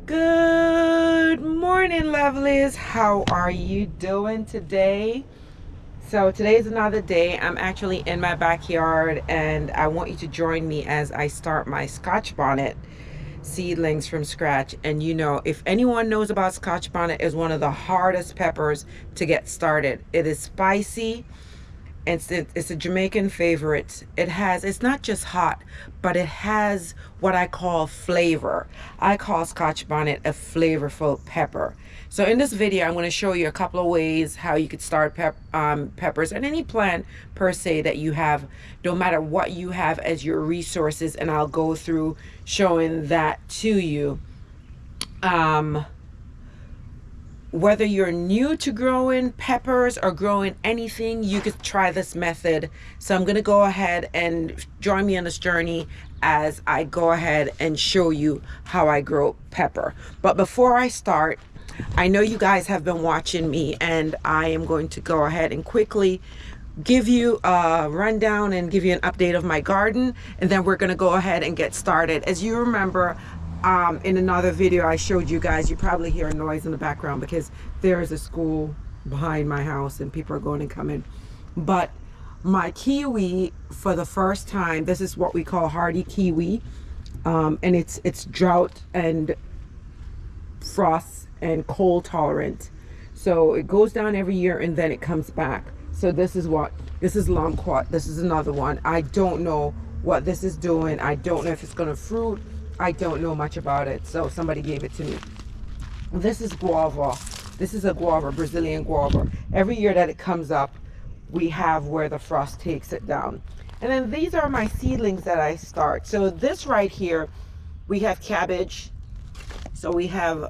Good morning, lovelies. How are you doing today? So today is another day. I'm actually in my backyard and I want you to join me as I start my Scotch Bonnet seedlings from scratch. And you know, if anyone knows about Scotch Bonnet, is one of the hardest peppers to get started. It is spicy. It's a Jamaican favorite. It's not just hot, but it has what I call flavor. I call Scotch Bonnet a flavorful pepper. So in this video, I'm going to show you a couple of ways how you could start peppers and any plant per se that you have, no matter what you have as your resources, and I'll go through showing that to you. Whether you're new to growing peppers or growing anything, you could try this method. So I'm going to go ahead and join me on this journey as I go ahead and show you how I grow pepper. But before I start, I know you guys have been watching me, and I am going to go ahead and quickly give you a rundown and give you an update of my garden, and then we're going to go ahead and get started. As you remember, in another video I showed you guys, you probably hear a noise in the background because there is a school behind my house and people are going and coming. But my kiwi, for the first time, this is what we call hardy kiwi, and it's drought and frost and cold tolerant. So it goes down every year and then it comes back. So this is Lomquat. This is another one. I don't know what this is doing. I don't know if it's going to fruit. I don't know much about it, so somebody gave it to me. This is guava. This is a guava, Brazilian guava. Every year that it comes up, we have where the frost takes it down. And then these are my seedlings that I start. So this right here, we have cabbage. So we have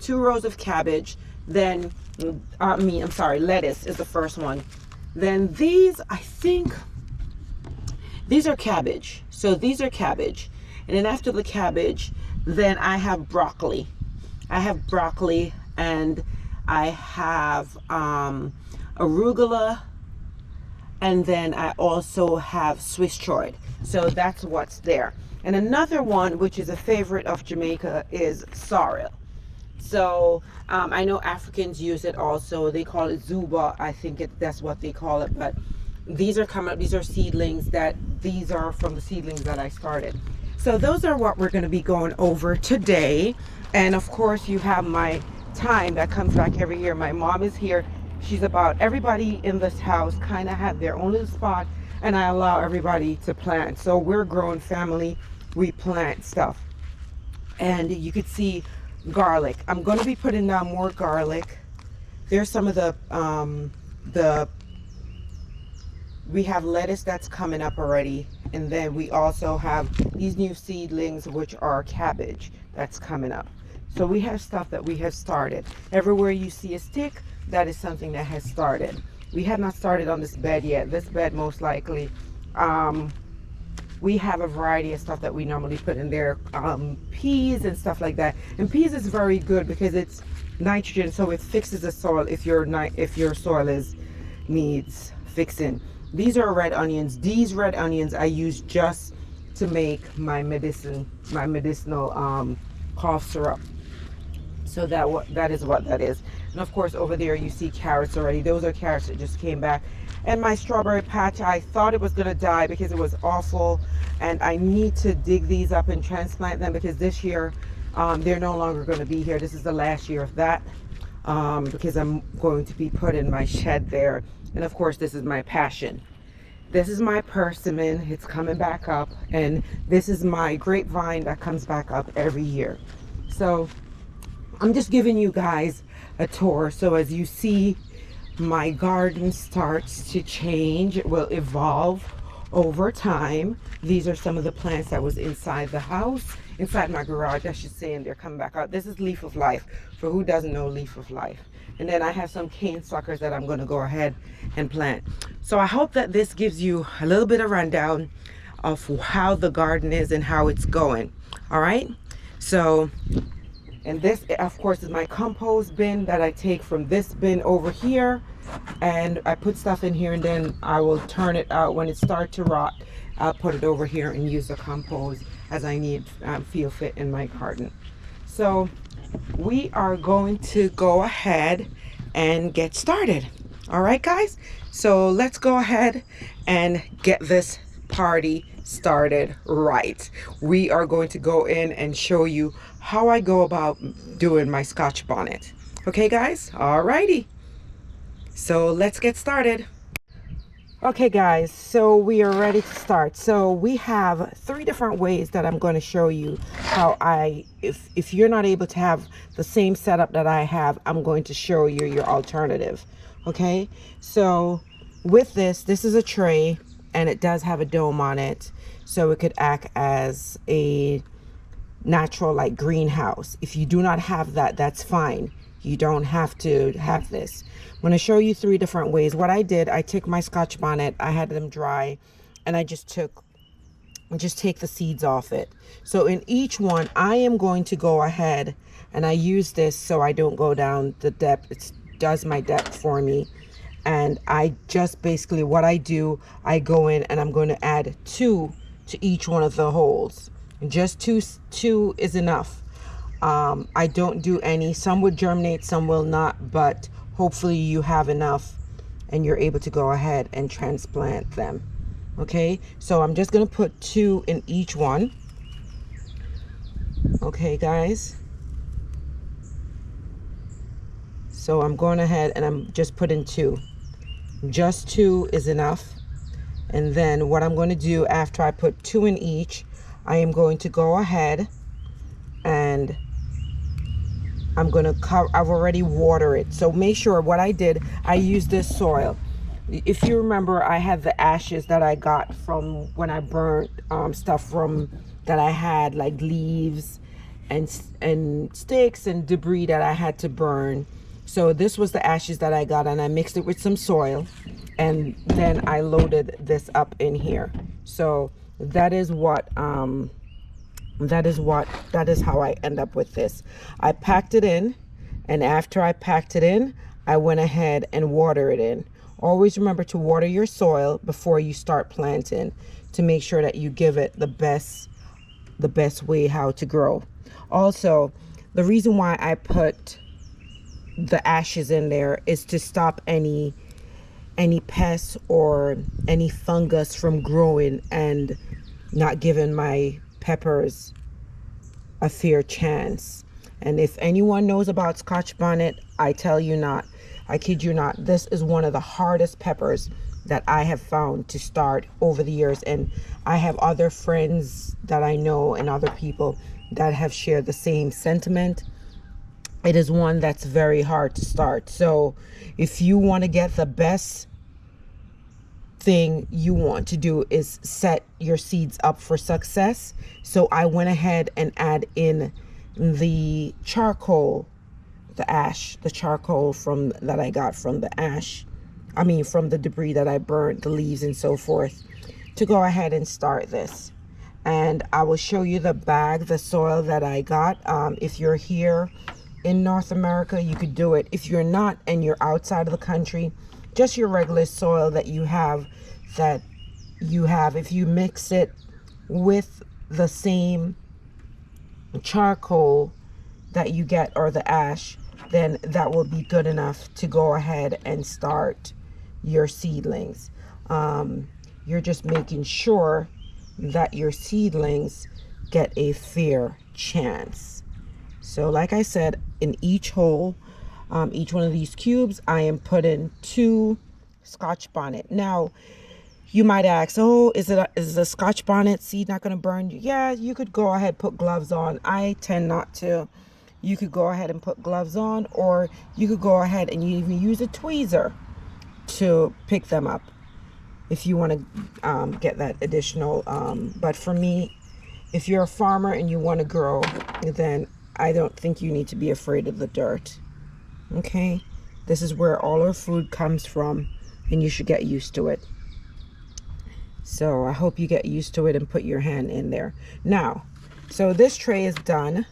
2 rows of cabbage. Then, lettuce is the first one. Then these, I think, these are cabbage. So these are cabbage. And then after the cabbage, then I have broccoli. I have broccoli, and I have arugula, and then I also have Swiss chard. So that's what's there. And another one, which is a favorite of Jamaica, is sorrel. So I know Africans use it also. They call it zuba. I think that's what they call it. But these are coming up. These are seedlings these are from the seedlings that I started. So those are what we're going to be going over today. And of course, you have my thyme that comes back every year. My mom is here. Everybody in this house kind of have their own little spot, and I allow everybody to plant. So we're a growing family. We plant stuff. And you could see garlic. I'm going to be putting down more garlic. There's some of we have lettuce that's coming up already, and then we also have these new seedlings, which are cabbage, that's coming up. So we have stuff that we have started. Everywhere you see a stick, that is something that has started. We have not started on this bed yet. This bed, most likely, we have a variety of stuff that we normally put in there, peas and stuff like that. And peas is very good because it's nitrogen, so it fixes the soil if your soil needs fixing. These are red onions. These red onions I use just to make my medicinal cough syrup. So that is what that is. And of course, over there you see carrots already. Those are carrots that just came back. And my strawberry patch, I thought it was going to die because it was awful, and I need to dig these up and transplant them because this year they're no longer going to be here. This is the last year of that, because I'm going to be put in my shed there. And of course, this is my passion. This is my persimmon. It's coming back up. And this is my grapevine that comes back up every year. So I'm just giving you guys a tour. So as you see, my garden starts to change. It will evolve over time. These are some of the plants that was inside the house, inside my garage, I should say, and they're coming back out. This is Leaf of Life, for who doesn't know Leaf of Life. And then I have some cane suckers that I'm going to go ahead and plant. So I hope that this gives you a little bit of rundown of how the garden is and how it's going. All right. So, and this, of course, is my compost bin that I take from this bin over here. And I put stuff in here, and then I will turn it out when it starts to rot. I'll put it over here and use the compost as I need, feel fit in my garden. So we are going to go ahead and get started. All right, guys? So let's go ahead and get this party started right. We are going to go in and show you how I go about doing my Scotch bonnet. Okay, guys? All righty. So let's get started. Okay guys, so we are ready to start. So we have 3 different ways that I'm going to show you how if you're not able to have the same setup that I have, I'm going to show you your alternative. Okay, so with this is a tray and it does have a dome on it, so it could act as a natural like greenhouse. If you do not have that, that's fine. You don't have to have this. I'm going to show you 3 different ways. What I did, I took my Scotch bonnet, I had them dry, and I just take the seeds off it. So in each one, I am going to go ahead and I use this so I don't go down the depth. It does my depth for me. And I just basically, what I do, I go in and I'm going to add 2 to each one of the holes. Just two is enough. I don't do any. Some would germinate, some will not, but hopefully you have enough and you're able to go ahead and transplant them. Okay, so I'm just going to put 2 in each one. Okay, guys. So I'm going ahead and I'm just putting 2. Just 2 is enough. And then what I'm going to do after I put 2 in each, I am going to go ahead and I'm going to cover. I've already watered it. So make sure what I did, I used this soil. If you remember, I had the ashes that I got from when I burnt stuff from that I had, like leaves and sticks and debris that I had to burn. So this was the ashes that I got, and I mixed it with some soil, and then I loaded this up in here. So that is how I end up with this. I packed it in, and after I packed it in, I went ahead and watered it in. Always remember to water your soil before you start planting to make sure that you give it the best way how to grow. Also, the reason why I put the ashes in there is to stop any pests or any fungus from growing and not giving my peppers a fair chance. And if anyone knows about Scotch bonnet, I tell you not, I kid you not, this is one of the hardest peppers that I have found to start over the years. And I have other friends that I know and other people that have shared the same sentiment. It is one that's very hard to start. So if you want to get the best thing you want to do is set your seeds up for success. So I went ahead and add in the charcoal, the charcoal from that I got from the ash. I mean, from the debris that I burned, the leaves and so forth, to go ahead and start this. And I will show you the bag, the soil that I got. If you're here in North America, you could do it. If you're not and you're outside of the country, just your regular soil that you have, if you mix it with the same charcoal that you get or the ash, then that will be good enough to go ahead and start your seedlings. You're just making sure that your seedlings get a fair chance. So like I said, in each hole, each one of these cubes, I am putting 2 Scotch bonnet. Now, you might ask, oh, is the Scotch bonnet seed not going to burn you? Yeah, you could go ahead, put gloves on. I tend not to. You could go ahead and put gloves on, or you could go ahead and you even use a tweezer to pick them up if you want to get that additional. But for me, if you're a farmer and you want to grow, then I don't think you need to be afraid of the dirt. Okay, this is where all our food comes from, and you should get used to it. So I hope you get used to it and put your hand in there. Now, so this tray is done.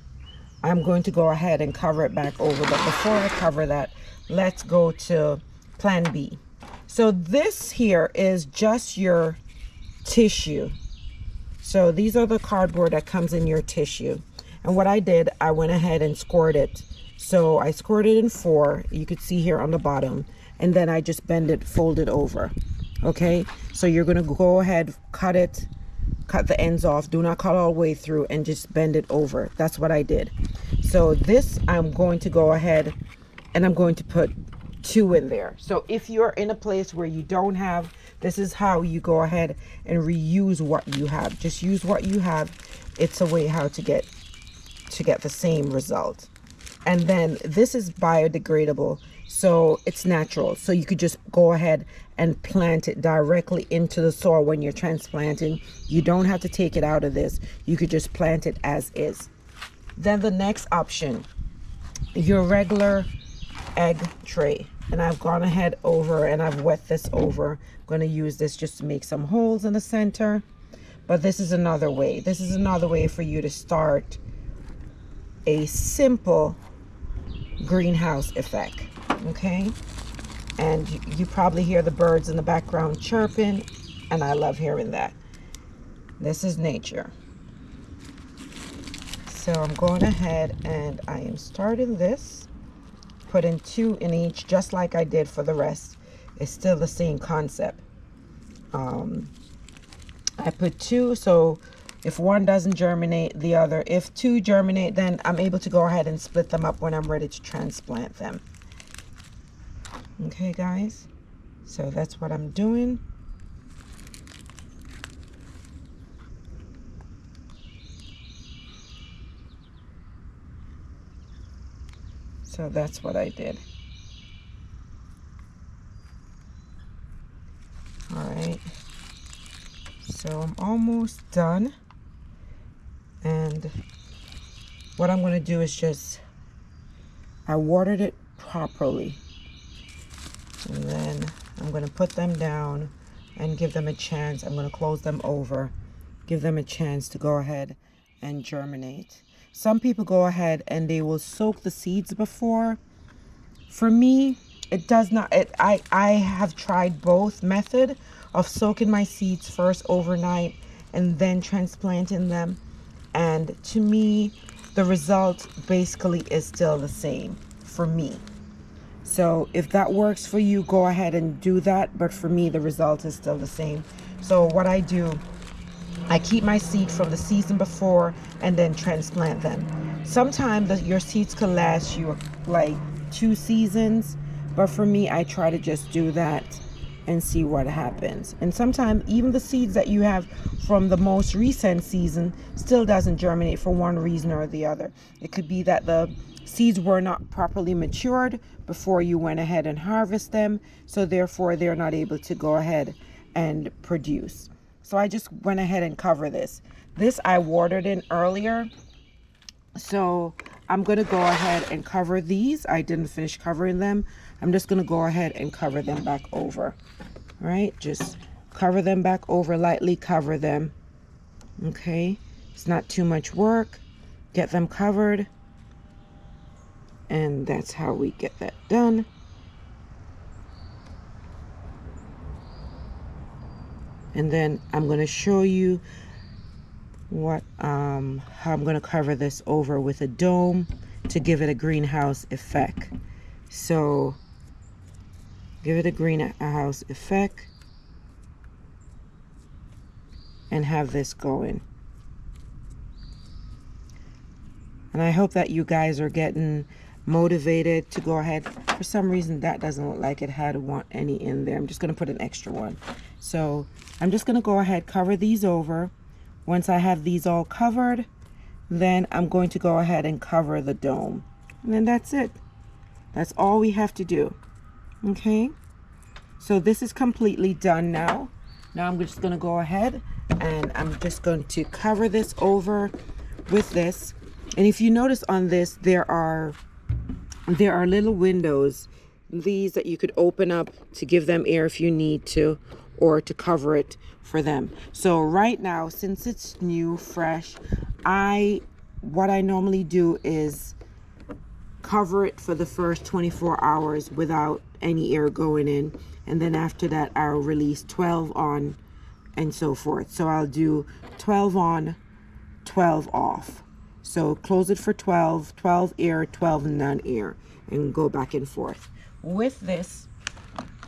I'm going to go ahead and cover it back over, but before I cover that, let's go to plan B. So this here is just your tissue. So these are the cardboard that comes in your tissue. And what I did, I went ahead and scored it. So I scored it in 4. You could see here on the bottom. And then I just bend it, fold it over. Okay, so you're going to go ahead, cut the ends off. Do not cut all the way through, and just bend it over. That's what I did. So this, I'm going to go ahead and I'm going to put 2 in there. So if you're in a place where you don't have, this is how you go ahead and reuse what you have. Just use what you have. It's a way how to get the same result. And then this is biodegradable, so it's natural. So you could just go ahead and plant it directly into the soil when you're transplanting. You don't have to take it out of this. You could just plant it as is. Then the next option, your regular egg tray. And I've gone ahead over and I've wet this over. I'm going to use this just to make some holes in the center. But this is another way. This is another way for you to start a simple greenhouse effect. Okay, and you probably hear the birds in the background chirping, and I love hearing that. This is nature. So I'm going ahead and I am starting this, putting 2 in each, just like I did for the rest. It's still the same concept. I put 2, so if one doesn't germinate, the other. If 2 germinate, then I'm able to go ahead and split them up when I'm ready to transplant them. Okay, guys, so that's what I'm doing. So that's what I did. All right, so I'm almost done. And what I'm going to do is just, I watered it properly. And then I'm going to put them down and give them a chance. I'm going to close them over, give them a chance to go ahead and germinate. Some people go ahead and they will soak the seeds before. For me, it does not. I have tried both method of soaking my seeds first overnight and then transplanting them. And to me, the result basically is still the same for me. So if that works for you, go ahead and do that. But for me, the result is still the same. So what I do, I keep my seed from the season before and then transplant them. Sometimes your seeds can last you like 2 seasons. But for me, I try to just do that and see what happens. And sometimes even the seeds that you have from the most recent season still doesn't germinate for one reason or the other. It could be that the seeds were not properly matured before you went ahead and harvest them, so therefore they're not able to go ahead and produce. So I just went ahead and cover this. This I watered in earlier, so I'm going to go ahead and cover these. I didn't finish covering them. I'm just going to go ahead and cover them back over. All right, just cover them back over, lightly cover them. Okay, it's not too much work. Get them covered. And that's how we get that done. And then I'm going to show you what how I'm going to cover this over with a dome to give it a greenhouse effect. So give it a greenhouse effect and have this going. And I hope that you guys are getting motivated to go ahead. For some reason that doesn't look like it had any in there. I'm just going to put an extra one. So I'm just going to go ahead, cover these over. Once I have these all covered, then I'm going to go ahead and cover the dome. And then that's it. That's all we have to do. Okay, so this is completely done now. Now I'm just going to go ahead and I'm just going to cover this over with this. And if you notice on this, there are little windows, these that you could open up to give them air if you need to, or to cover it for them. So right now, since it's new, fresh, what I normally do is cover it for the first 24 hours without any air going in, and then after that I'll release 12 on and so forth. So I'll do 12 on, 12 off. So close it for 12, 12 air, 12 non-air, and go back and forth. With this,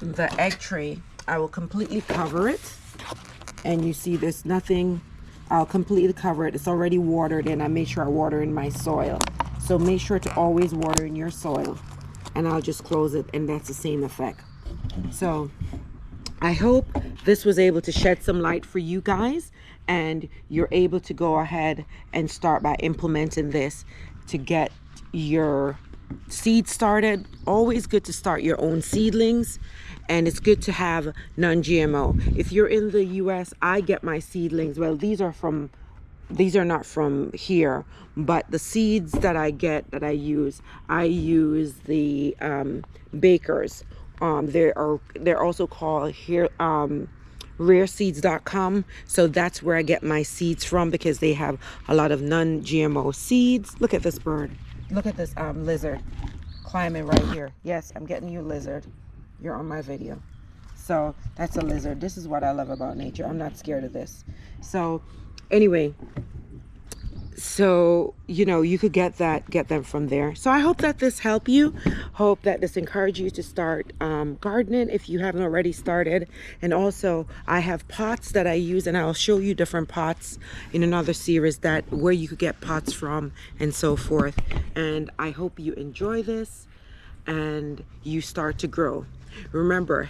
the egg tray, I will completely cover it. And you see there's nothing, I'll completely cover it. It's already watered, and I made sure I water in my soil. So make sure to always water in your soil. And I'll just close it, and that's the same effect. So I hope this was able to shed some light for you guys, and you're able to go ahead and start by implementing this to get your seed started. Always good to start your own seedlings, and it's good to have non-GMO. If you're in the US, I get my seedlings, well, these are not from here, but the seeds that I get, that I use the Bakers. They're also called here rareseeds.com. So that's where I get my seeds from, because they have a lot of non-GMO seeds. Look at this bird. Look at this lizard climbing right here. Yes, I'm getting you, lizard. You're on my video. So that's a lizard. This is what I love about nature. I'm not scared of this. So anyway, so you know, you could get them from there. So I hope that this helped you. Hope that this encouraged you to start gardening if you haven't already started. And also, I have pots that I use, and I'll show you different pots in another series, that where you could get pots from and so forth. And I hope you enjoy this and you start to grow. Remember,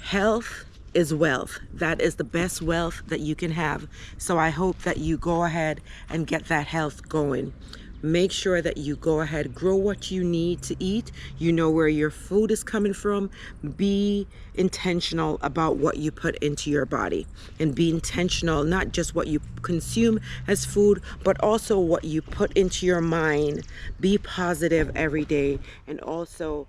health is wealth. That is the best wealth that you can have. So I hope that you go ahead and get that health going. Make sure that you go ahead, grow what you need to eat. You know where your food is coming from. Be intentional about what you put into your body, and be intentional, not just what you consume as food, but also what you put into your mind. Be positive every day, and also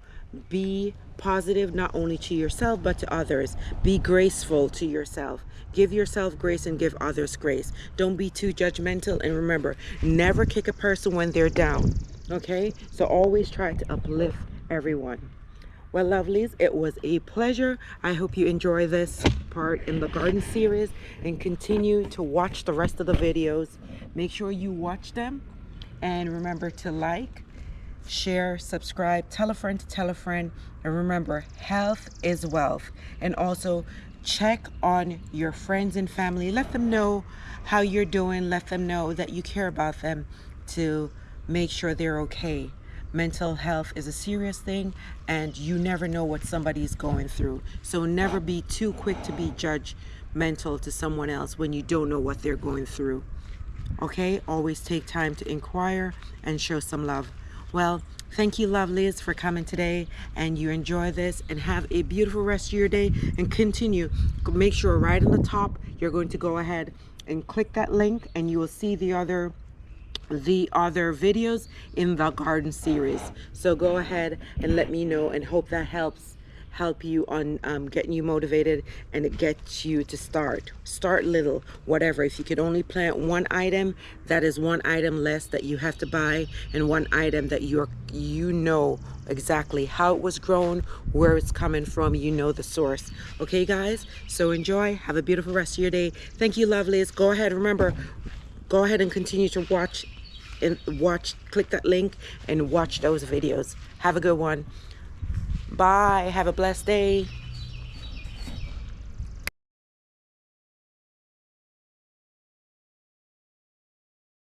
be positive not only to yourself but to others. Be graceful to yourself. Give yourself grace and give others grace. Don't be too judgmental, and remember, never kick a person when they're down. Okay, so always try to uplift everyone. Well, lovelies, it was a pleasure. I hope you enjoy this part in the garden series, and continue to watch the rest of the videos. Make sure you watch them, and remember to like, share, subscribe, tell a friend to tell a friend. And remember, health is wealth. And also check on your friends and family. Let them know how you're doing. Let them know that you care about them, to make sure they're okay. Mental health is a serious thing, and you never know what somebody's going through. So never be too quick to be judgmental to someone else when you don't know what they're going through. Okay, always take time to inquire and show some love. Well, thank you, lovelies, for coming today, and you enjoy this, and have a beautiful rest of your day, and continue. Make sure right on the top you're going to go ahead and click that link, and you will see the other videos in the garden series. So go ahead and let me know, and hope that help you on getting you motivated, and it gets you to start little, whatever. If you could only plant one item, that is one item less that you have to buy, and one item that you know exactly how it was grown, where it's coming from, you know the source. Okay, guys, so enjoy, have a beautiful rest of your day. Thank you, lovelies. Go ahead, remember, go ahead and continue to watch, click that link and watch those videos. Have a good one. Bye. Have a blessed day.